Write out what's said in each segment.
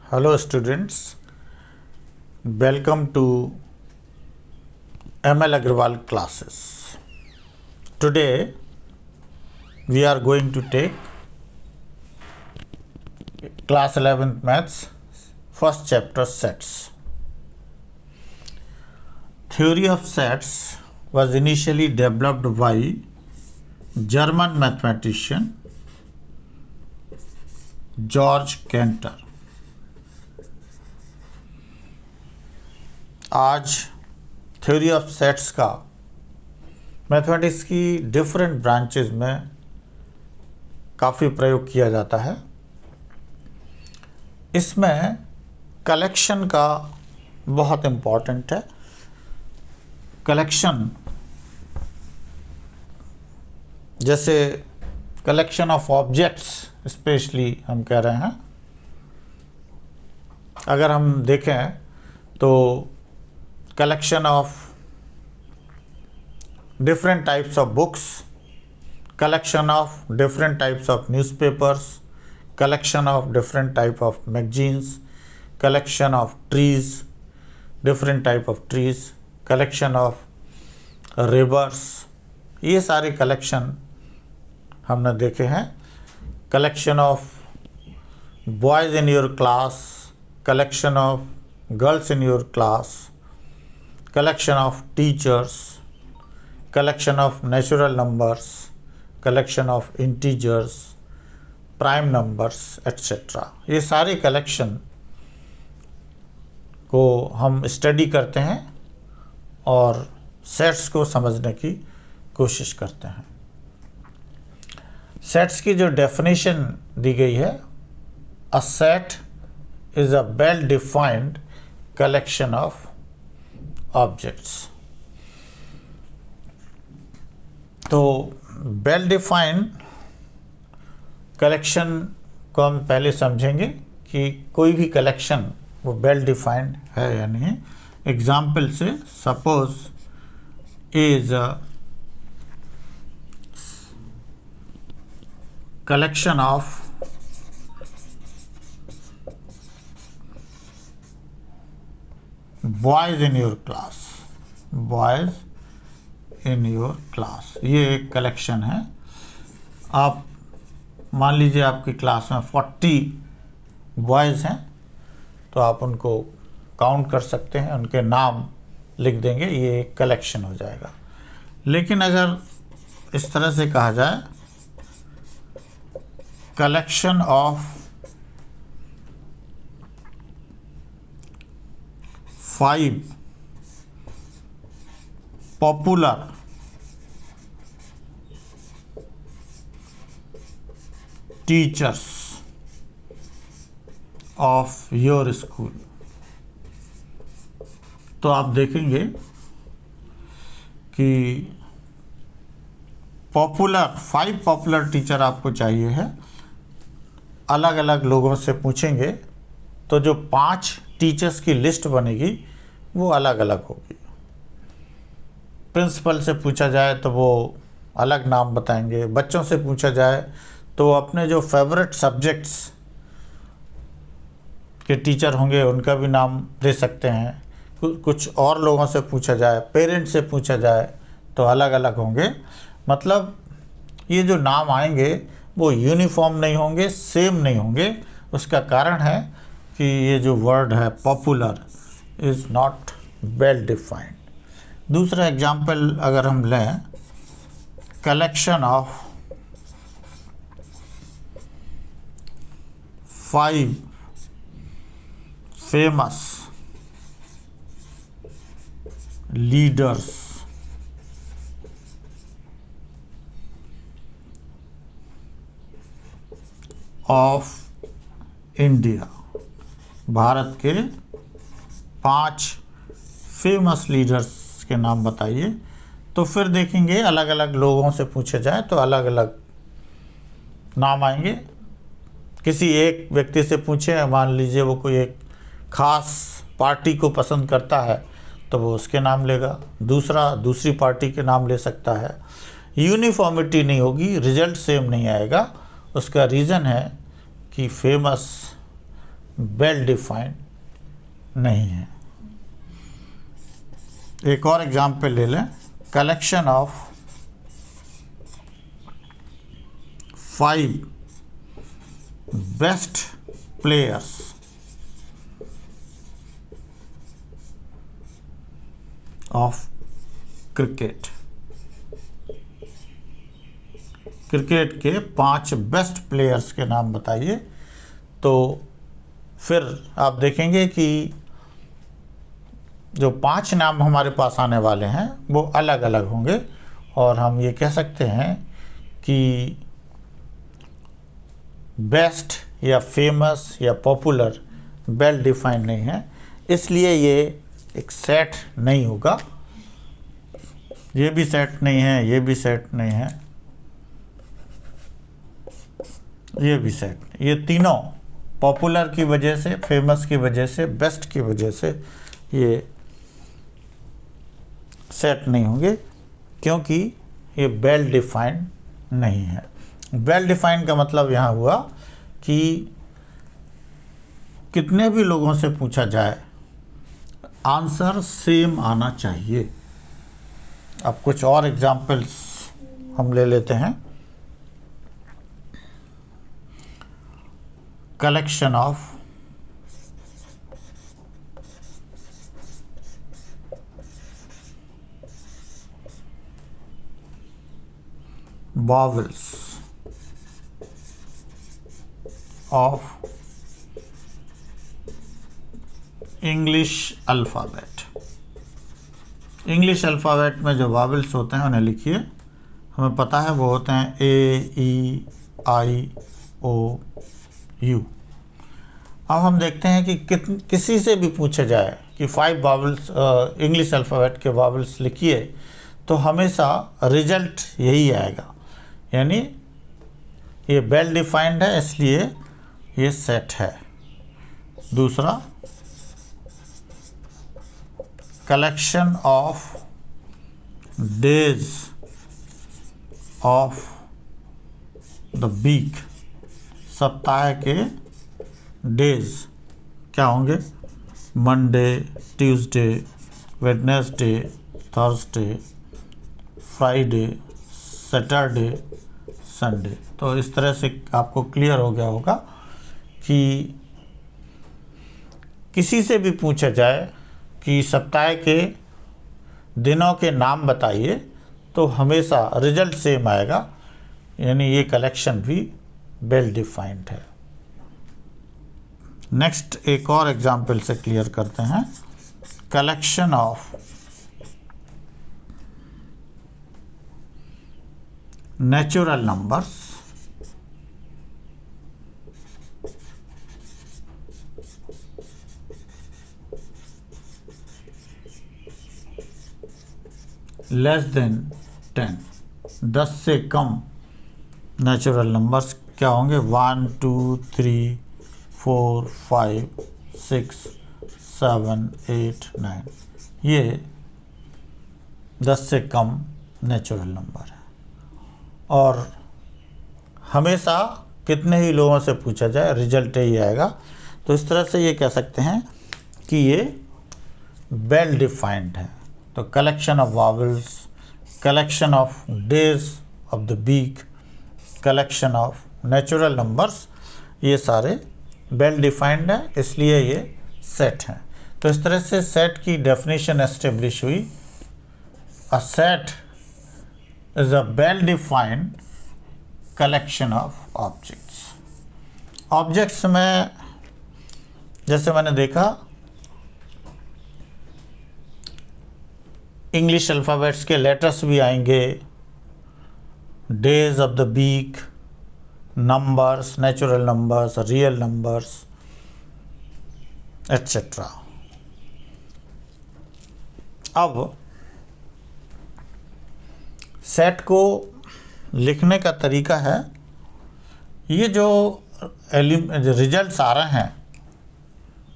Hello students, welcome to ML Agrawal classes. Today we are going to take class 11th maths first chapter sets. Theory of sets was initially developed by German mathematician George canter. आज theory of sets का mathematics की different branches में काफ़ी प्रयोग किया जाता है। इसमें कलेक्शन का बहुत इम्पॉर्टेंट है। कलेक्शन जैसे कलेक्शन ऑफ ऑब्जेक्ट्स स्पेशली हम कह रहे हैं। अगर हम देखें तो collection of different types of books, collection of different types of newspapers, collection of different type of magazines, collection of trees, different type of trees, collection of reverse, ये सारे कलेक्शन हमने देखे हैं। Collection of boys in your class, collection of girls in your class, collection of teachers, collection of natural numbers, collection of integers, prime numbers etcetera. ये सारे collection को हम study करते हैं और सेट्स को समझने की कोशिश करते हैं। सेट्स की जो डेफिनेशन दी गई है, a set is a well defined collection of objects. तो वेल डिफाइंड कलेक्शन को हम पहले समझेंगे कि कोई भी कलेक्शन वो वेल डिफाइंड है या नहीं। एग्जाम्पल से suppose is collection of boys in your class, boys in your class, ये एक कलेक्शन है। आप मान लीजिए आपकी क्लास में 40 बॉयज़ हैं, तो आप उनको काउंट कर सकते हैं, उनके नाम लिख देंगे, ये एक कलेक्शन हो जाएगा। लेकिन अगर इस तरह से कहा जाए collection of 5 popular teachers of your school, तो आप देखेंगे कि 5 पॉपुलर टीचर आपको चाहिए है। अलग अलग लोगों से पूछेंगे तो जो 5 टीचर्स की लिस्ट बनेगी वो अलग अलग होगी। प्रिंसिपल से पूछा जाए तो वो अलग नाम बताएंगे, बच्चों से पूछा जाए तो अपने जो फेवरेट सब्जेक्ट्स के टीचर होंगे उनका भी नाम दे सकते हैं। कुछ और लोगों से पूछा जाए, पेरेंट्स से पूछा जाए तो अलग अलग होंगे। मतलब ये जो नाम आएंगे वो यूनिफॉर्म नहीं होंगे, सेम नहीं होंगे। उसका कारण है कि ये जो वर्ड है popular is not well defined. दूसरा एग्जाम्पल अगर हम लें, collection of 5 famous leaders of India, Bharat के 5 फेमस लीडर्स के नाम बताइए। तो फिर देखेंगे अलग अलग लोगों से पूछे जाए तो अलग अलग नाम आएंगे। किसी एक व्यक्ति से पूछे, मान लीजिए वो कोई एक खास पार्टी को पसंद करता है तो वो उसके नाम लेगा, दूसरा दूसरी पार्टी के नाम ले सकता है। यूनिफॉर्मिटी नहीं होगी, रिजल्ट सेम नहीं आएगा। उसका रीज़न है कि फेमस वेल डिफाइंड नहीं है। एक और एग्जाम्पल ले लें, collection of 5 best players of cricket. Cricket के 5 बेस्ट प्लेयर्स के नाम बताइए। तो फिर आप देखेंगे कि जो 5 नाम हमारे पास आने वाले हैं वो अलग अलग होंगे, और हम ये कह सकते हैं कि बेस्ट या फेमस या पॉपुलर वेल डिफाइंड नहीं है, इसलिए ये एक सेट नहीं होगा। ये भी सेट नहीं है, ये भी सेट नहीं है, ये भी सेट, ये तीनों पॉपुलर की वजह से, फेमस की वजह से, बेस्ट की वजह से ये सेट नहीं होंगे, क्योंकि ये वेल डिफाइंड नहीं है। वेल डिफाइंड का मतलब यहाँ हुआ कि कितने भी लोगों से पूछा जाए आंसर सेम आना चाहिए। अब कुछ और एग्जाम्पल्स हम ले लेते हैं। Collection of vowels of English alphabet. English alphabet में जो वावल्स होते हैं उन्हें लिखिए। हमें पता है वो होते हैं ए, ई, आई, ओ, यू। अब हम देखते हैं कि किसी से भी पूछा जाए कि 5 वावल्स इंग्लिश अल्फ़ाबेट के वावल्स लिखिए, तो हमेशा रिजल्ट यही आएगा, यानी ये वेल डिफाइंड है, इसलिए ये सेट है। दूसरा, collection of days of the week. सप्ताह के डेज क्या होंगे? Monday, Tuesday, Wednesday, Thursday, Friday, Saturday, Sunday. तो इस तरह से आपको क्लियर हो गया होगा कि किसी से भी पूछा जाए कि सप्ताह के दिनों के नाम बताइए, तो हमेशा रिजल्ट सेम आएगा, यानी ये कलेक्शन भी वेल डिफाइंड है। नेक्स्ट एक और एग्जाम्पल से क्लियर करते हैं। Collection of natural numbers less than 10। 10 से कम नेचुरल नंबर्स क्या होंगे? 1, 2, 3, 4, 5, 6, 7, 8, 9। ये 10 से कम नेचुरल नंबर है, और हमेशा कितने ही लोगों से पूछा जाए रिजल्ट यही आएगा। तो इस तरह से ये कह सकते हैं कि ये वेल डिफाइंड है। तो collection of vowels, collection of days of the week, collection of natural numbers, ये सारे वेल डिफाइंड है, इसलिए ये सेट हैं। तो इस तरह से सेट की डेफिनेशन एस्टेब्लिश हुई। A set is a well-defined collection of objects. Objects में जैसे मैंने देखा, इंग्लिश अल्फ़ाबेट्स के लेटर्स भी आएंगे, days of the week, numbers, natural numbers, real numbers, etcetera. अब सेट को लिखने का तरीका है, ये जो रिजल्ट्स आ रहे हैं,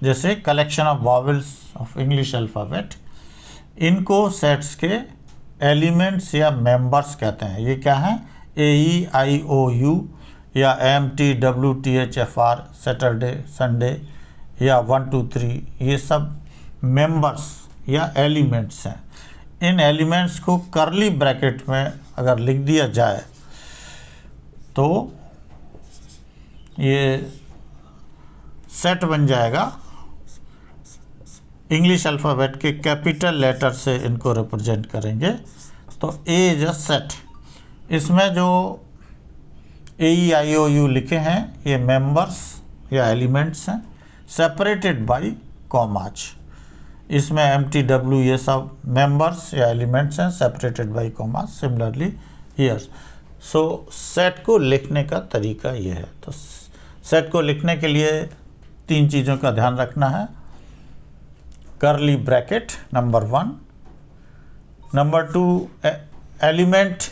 जैसे collection of vowels of English alphabet, इनको सेट्स के एलिमेंट्स या मेंबर्स कहते हैं। ये क्या हैं? AEIOU या MTWTHFR, सैटरडे, संडे, या 1 2 3, ये सब मेंबर्स या एलिमेंट्स हैं। इन एलिमेंट्स को कर्ली ब्रैकेट में अगर लिख दिया जाए तो ये सेट बन जाएगा। इंग्लिश अल्फ़ाबेट के कैपिटल लेटर से इनको रिप्रेजेंट करेंगे तो ए इज अ सेट। इसमें जो AEIOU लिखे हैं ये मेंबर्स या एलिमेंट्स हैं, सेपरेटेड बाय कॉमाज। इसमें MTW ये सब मेंबर्स या एलिमेंट्स हैं, separated by commas. Similarly here, so set को लिखने का तरीका ये है। तो सेट को लिखने के लिए 3 चीज़ों का ध्यान रखना है। Curly bracket number 1, number 2 element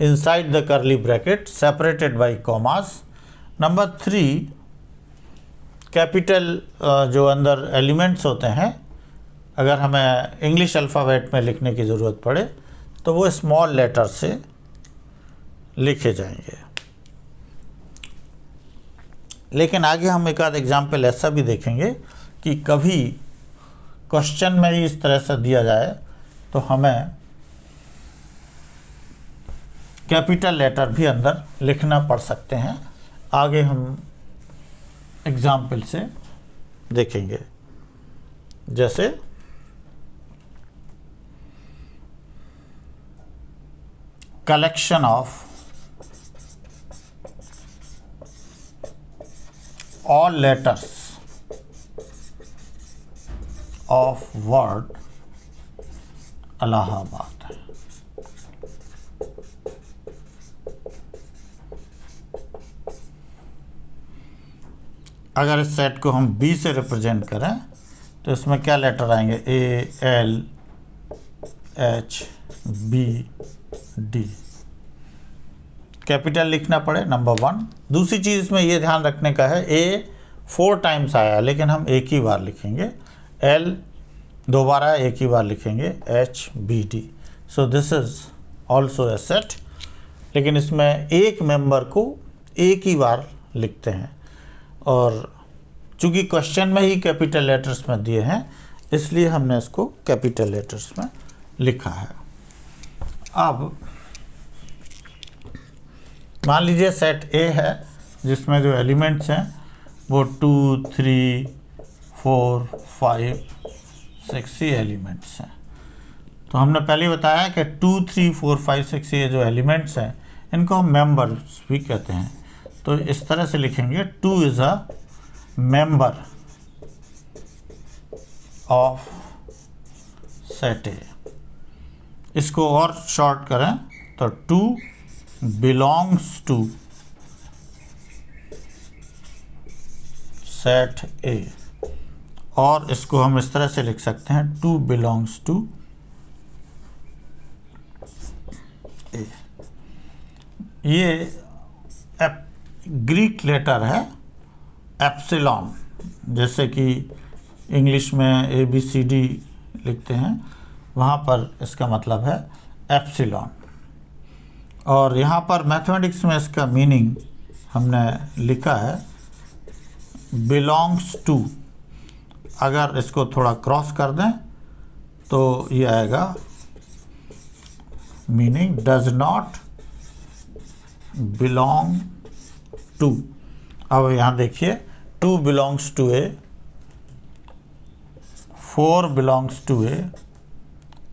inside the curly bracket separated by commas, number 3 capital जो अंदर एलिमेंट्स होते हैं अगर हमें इंग्लिश अल्फ़ाबेट में लिखने की ज़रूरत पड़े तो वो स्मॉल लेटर से लिखे जाएंगे। लेकिन आगे हम एक आध एग्जाम्पल ऐसा भी देखेंगे कि कभी क्वेश्चन में ही इस तरह से दिया जाए तो हमें कैपिटल लेटर भी अंदर लिखना पड़ सकते हैं। आगे हम एग्जाम्पल से देखेंगे। जैसे collection of all letters of word Allahabad. अगर इस सेट को हम B से रिप्रेजेंट करें तो इसमें क्या लेटर आएंगे? A L H B D। Capital लिखना पड़े नंबर 1। दूसरी चीज़ इसमें ये ध्यान रखने का है, A 4 टाइम्स आया लेकिन हम एक ही बार लिखेंगे, L 2 बार आया एक ही बार लिखेंगे, H B D। So this is also a set, लेकिन इसमें एक मेंबर को एक ही बार लिखते हैं। और चूंकि क्वेश्चन में ही कैपिटल लेटर्स में दिए हैं इसलिए हमने इसको कैपिटल लेटर्स में लिखा है। अब मान लीजिए सेट A है जिसमें जो एलिमेंट्स हैं वो 2 3 4 5 6 ही एलिमेंट्स हैं। तो हमने पहले बताया कि 2 3 4 5 6 ये जो एलिमेंट्स हैं इनको हम मेंबर्स भी कहते हैं। तो इस तरह से लिखेंगे 2 is a member of set ए। इसको और शॉर्ट करें तो 2 बिलोंग्स टू सेट ए, और इसको हम इस तरह से लिख सकते हैं 2 बिलोंग्स टू ए। ये ग्रीक लेटर है एप्सिलॉन, जैसे कि इंग्लिश में ABCD लिखते हैं वहाँ पर इसका मतलब है एप्सिलॉन। और यहाँ पर मैथमेटिक्स में इसका मीनिंग हमने लिखा है बिलोंग्स टू। अगर इसको थोड़ा क्रॉस कर दें तो ये आएगा meaning does not belong to. अब यहाँ देखिए 2 belongs to A, 4 belongs to A,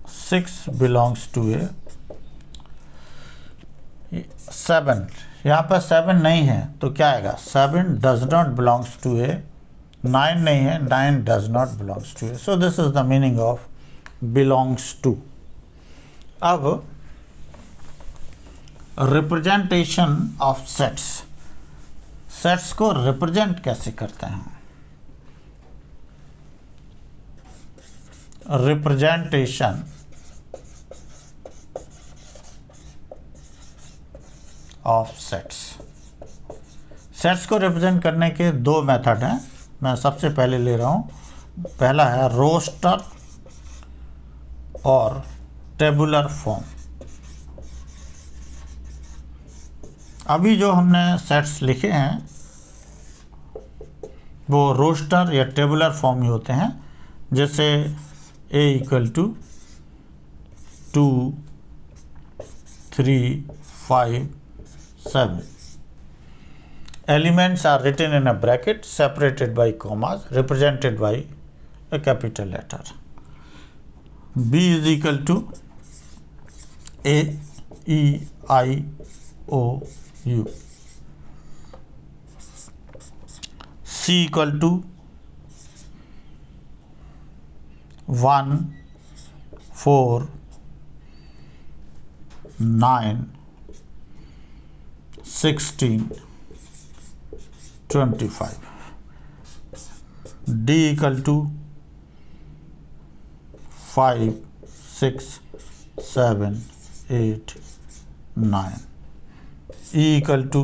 6 belongs to A, 7, यहाँ पर 7 नहीं है तो क्या आएगा? 7 does not belongs to A. 9 नहीं है, 9 does not belongs to A. So this is the meaning of belongs to. अब रिप्रेजेंटेशन ऑफ सेट्स। सेट्स को रिप्रेजेंट कैसे करते हैं? Representation of sets. सेट्स को रिप्रेजेंट करने के 2 मेथड हैं। मैं सबसे पहले ले रहा हूं, पहला है रोस्टर और टेबुलर फॉर्म। अभी जो हमने सेट्स लिखे हैं वो रोस्टर या टेबुलर फॉर्म में होते हैं, जैसे a equal to 2 3 5 7. Elements are written in a bracket separated by commas represented by a capital letter. B is equal to A E I O U. C equal to 1 4 9 16 25. D equal to 5 6 7 8 9. E equal to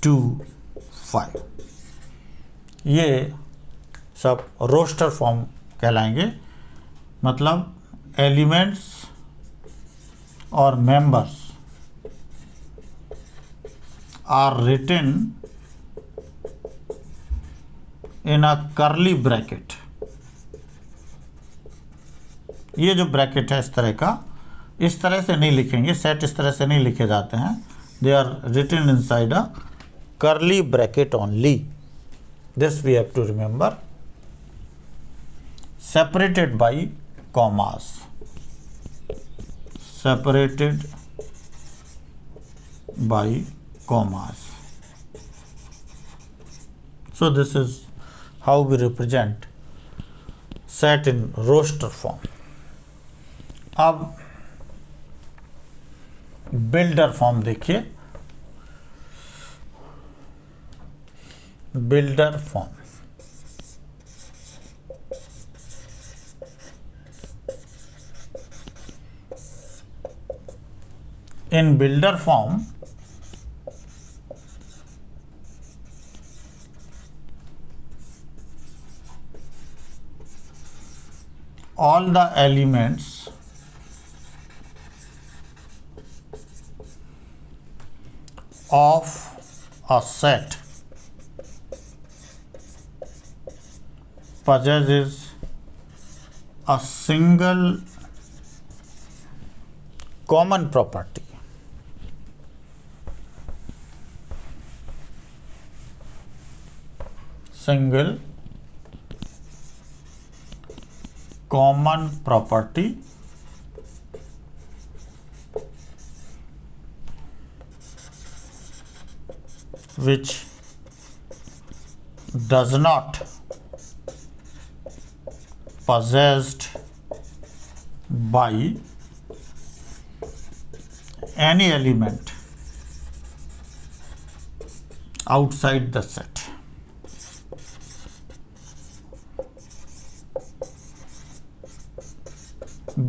2 5. ये सब roster form कहलाएंगे, मतलब elements और members are written in a curly bracket. ये जो bracket है इस तरह से नहीं लिखेंगे, सेट इस तरह से नहीं लिखे जाते हैं। They are written inside a curly bracket only. This we have to remember. Separated by commas, separated by commas. So this is how we represent set in roster form. अब बिल्डर फॉर्म देखिए। Builder form in builder form all the elements of a set possesses a single common property. Single common property which does not possessed by any element outside the set.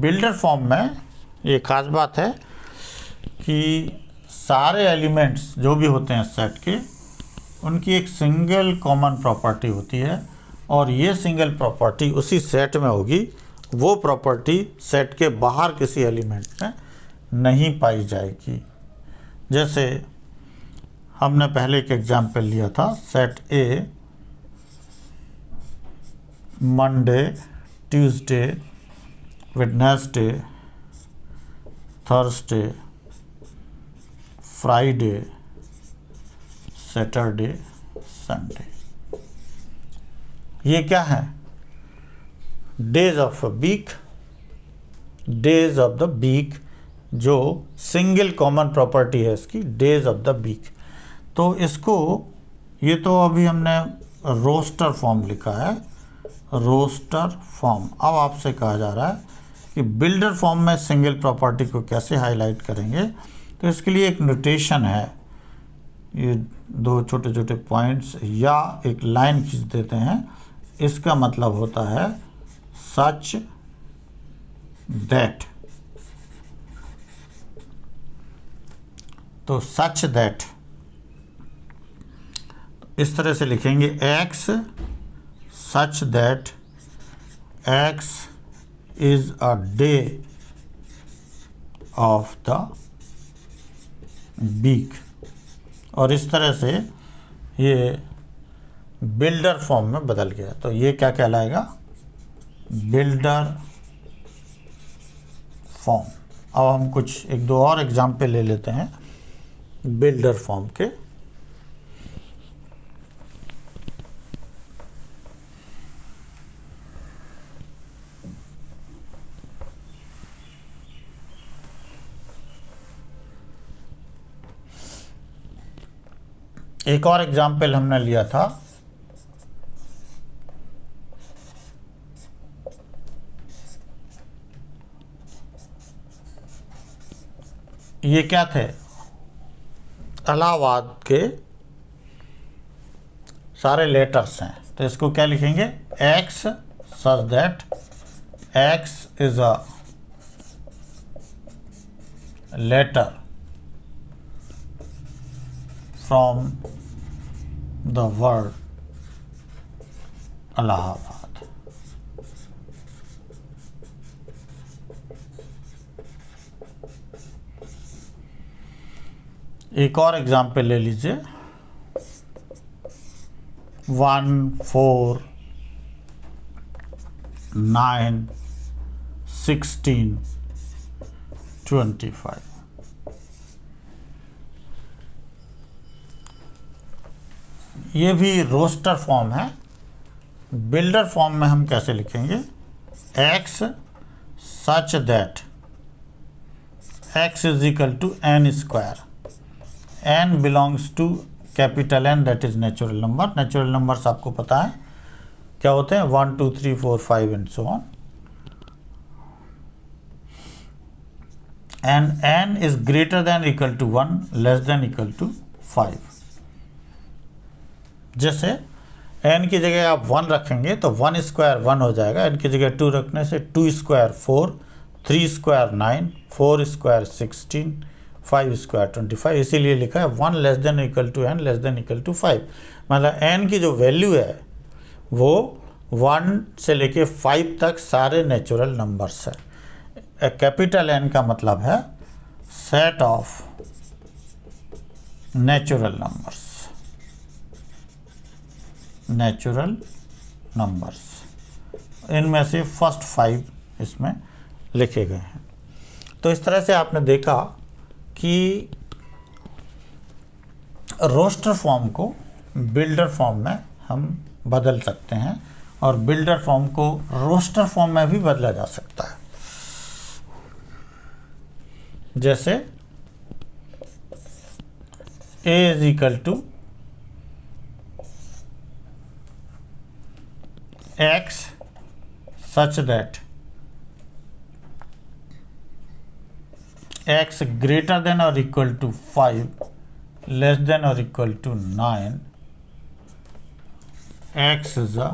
Builder form में ये खास बात है कि सारे elements जो भी होते हैं सेट के, उनकी एक सिंगल कॉमन प्रॉपर्टी होती है और ये सिंगल प्रॉपर्टी उसी सेट में होगी। वो प्रॉपर्टी सेट के बाहर किसी एलिमेंट में नहीं पाई जाएगी। जैसे हमने पहले एक एग्जाम्पल लिया था, set A Monday Tuesday Wednesday Thursday Friday Saturday Sunday. ये क्या है? Days of a week. Days of the week जो सिंगल कॉमन प्रॉपर्टी है इसकी, डेज ऑफ द वीक। तो इसको, ये तो अभी हमने रोस्टर फॉर्म लिखा है, रोस्टर फॉर्म। अब आपसे कहा जा रहा है कि बिल्डर फॉर्म में सिंगल प्रॉपर्टी को कैसे हाईलाइट करेंगे। तो इसके लिए एक नोटेशन है, ये दो छोटे छोटे पॉइंट्स या एक लाइन खींच देते हैं। इसका मतलब होता है सच दैट। तो सच दैट इस तरह से लिखेंगे, x such that x is a day of the week, और इस तरह से ये बिल्डर फॉर्म में बदल गया। तो ये क्या कहलाएगा? Builder form. अब हम कुछ एक दो और एग्जाम्पल ले लेते हैं बिल्डर फॉर्म के। एक और एग्जाम्पल हमने लिया था, ये क्या थे? इलाहाबाद के सारे लेटर्स हैं। तो इसको क्या लिखेंगे? X such that x is a letter from the word Allahabad. एक और एग्जाम्पल ले लीजिए, 1 4 9 16 25। ये भी रोस्टर फॉर्म है। बिल्डर फॉर्म में हम कैसे लिखेंगे? X such that x is equal to n square, n belongs to capital N, that is natural number. Natural numbers आपको पता है क्या होते हैं? 1 2 3 4 5 and so on. And n is greater than equal to 1, less than equal to 5। जैसे n की जगह आप 1 रखेंगे तो 1 स्क्वायर 1 हो जाएगा, n की जगह 2 रखने से 2 स्क्वायर 4, 3 स्क्वायर 9, 4 स्क्वायर 16, 5 स्क्वायर 25। इसीलिए लिखा है 1 less than equal to n less than equal to 5। मतलब n की जो वैल्यू है वो 1 से लेके 5 तक सारे नेचुरल नंबर्स है। कैपिटल N का मतलब है set of natural numbers, natural numbers. इनमें से फर्स्ट 5 इसमें लिखे गए हैं। तो इस तरह से आपने देखा कि रोस्टर फॉर्म को बिल्डर फॉर्म में हम बदल सकते हैं, और बिल्डर फॉर्म को रोस्टर फॉर्म में भी बदला जा सकता है। जैसे a is equal to x such that x greater than or equal to 5, less than or equal to 9, x is a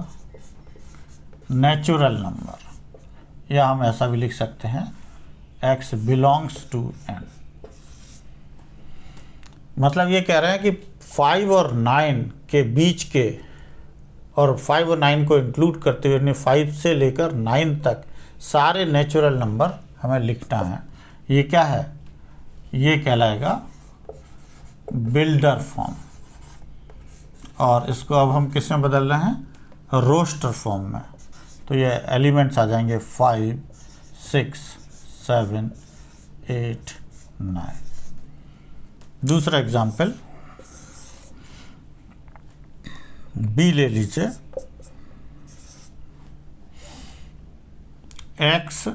natural number। या हम ऐसा भी लिख सकते हैं x belongs to n। मतलब ये कह रहे हैं कि 5 और 9 के बीच के, और 5 और 9 को इंक्लूड करते हुए यानी 5 से लेकर 9 तक सारे नेचुरल नंबर हमें लिखना है। ये क्या है? ये कहलाएगा बिल्डर फॉर्म। और इसको अब हम किस में बदल रहे हैं? रोस्टर फॉर्म में। तो ये एलिमेंट्स आ जाएंगे 5 6 7 8 9। दूसरा एग्जाम्पल बी ले लीजिए, x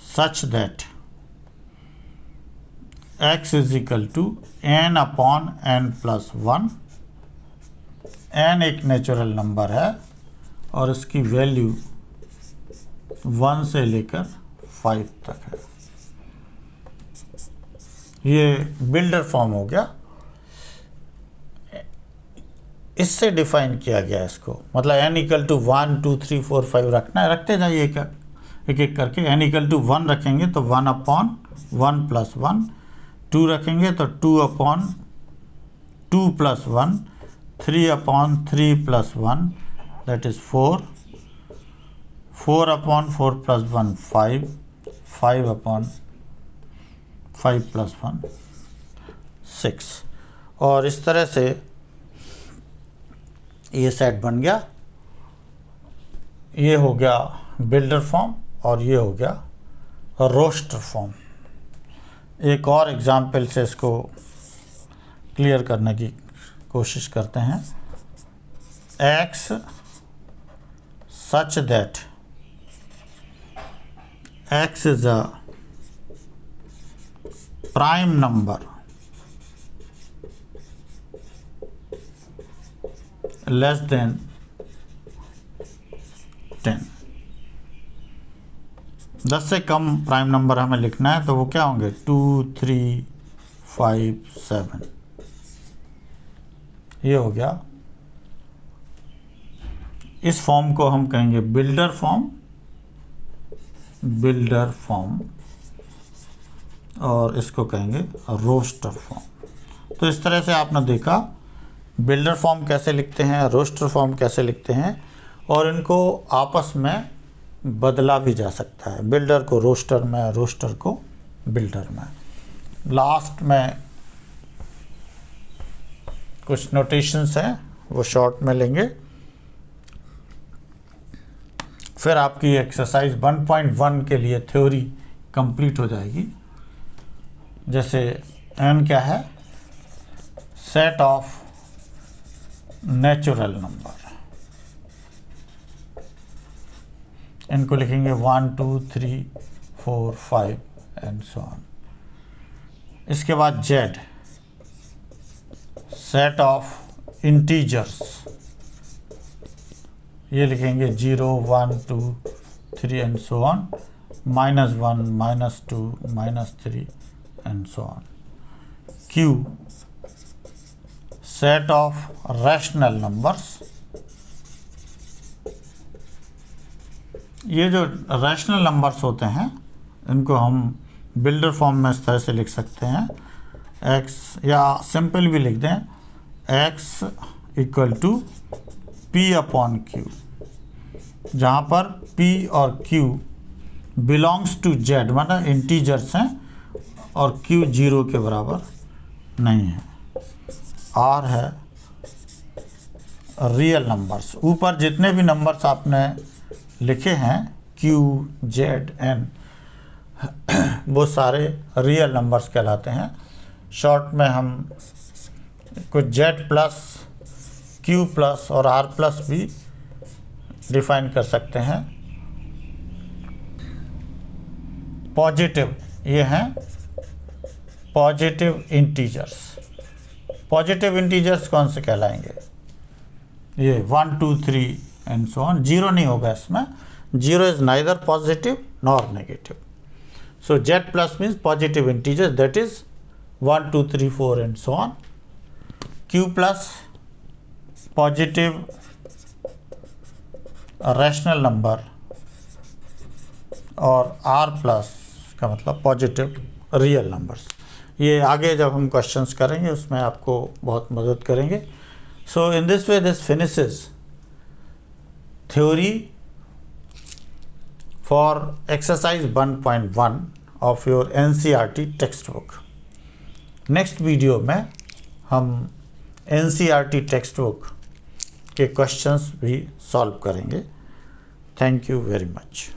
such that x is equal to n upon n plus 1। n एक नेचुरल नंबर है और इसकी वैल्यू 1 से लेकर 5 तक है। ये बिल्डर फॉर्म हो गया। इससे डिफाइन किया गया इसको, मतलब n इक्वल टू 1 2 3 4 5 रखना है, रखते जाइए एक एक करके। n इक्वल टू 1 रखेंगे तो 1 अपॉन 1 प्लस 1, 2 रखेंगे तो 2 upon 2 plus 1, 3 upon 3 plus 1 that is 4, 4 upon 4 plus 1 5, 5 upon 5 + 1 6। और इस तरह से ये सेट बन गया। ये हो गया बिल्डर फॉर्म और ये हो गया रोस्टर फॉर्म। एक और एग्जाम्पल से इसको क्लियर करने की कोशिश करते हैं। x such that x is a prime number less than 10। 10 से कम प्राइम नंबर हमें लिखना है तो वो क्या होंगे 2, 3, 5, 7। ये हो गया। इस फॉर्म को हम कहेंगे बिल्डर फॉर्म, बिल्डर फॉर्म, और इसको कहेंगे रोस्टर फॉर्म। तो इस तरह से आपने देखा बिल्डर फॉर्म कैसे लिखते हैं, रोस्टर फॉर्म कैसे लिखते हैं, और इनको आपस में बदला भी जा सकता है। बिल्डर को रोस्टर में, रोस्टर को बिल्डर में। लास्ट में कुछ नोटेशंस हैं वो शॉर्ट में लेंगे, फिर आपकी एक्सरसाइज 1.1 के लिए थ्योरी कंप्लीट हो जाएगी। जैसे n क्या है, सेट ऑफ नेचुरल नंबर, इनको लिखेंगे 1, 2, 3, 4, 5 एंड सो ऑन। इसके बाद z, सेट ऑफ इंटीजर्स, ये लिखेंगे 0, 1, 2, 3 and so on, -1, -2, -3 and so on. q, set of rational numbers, ये जो रैशनल नंबर्स होते हैं इनको हम बिल्डर फॉर्म में इस तरह से लिख सकते हैं। x, या सिंपल भी लिख दें, x = p/q, जहाँ पर p और q बिलोंग्स टू z, मतलब इंटीजर्स हैं, और q 0 के बराबर नहीं है। r है रियल नंबर्स। ऊपर जितने भी नंबर्स आपने लिखे हैं q, z, n, वो सारे रियल नंबर्स कहलाते हैं। शॉर्ट में हम कुछ z प्लस, q प्लस और r प्लस भी डिफाइन कर सकते हैं। पॉजिटिव, ये हैं पॉजिटिव इंटीजर्स। पॉजिटिव इंटीजर्स कौन से कहलाएंगे, ये 1, 2, 3 एंड सो ऑन। 0 नहीं होगा इसमें, 0 is neither positive nor negative. So z plus means positive integers, that is 1, 2, 3, 4 and so on. q plus positive rational number, और r प्लस का मतलब पॉजिटिव रियल नंबर्स। ये आगे जब हम क्वेश्चंस करेंगे उसमें आपको बहुत मदद करेंगे। So in this way this finishes theory for exercise 1.1 of your NCERT textbook. नेक्स्ट वीडियो में हम NCERT टेक्स्ट बुक के क्वेश्चंस भी सॉल्व करेंगे। Thank you very much.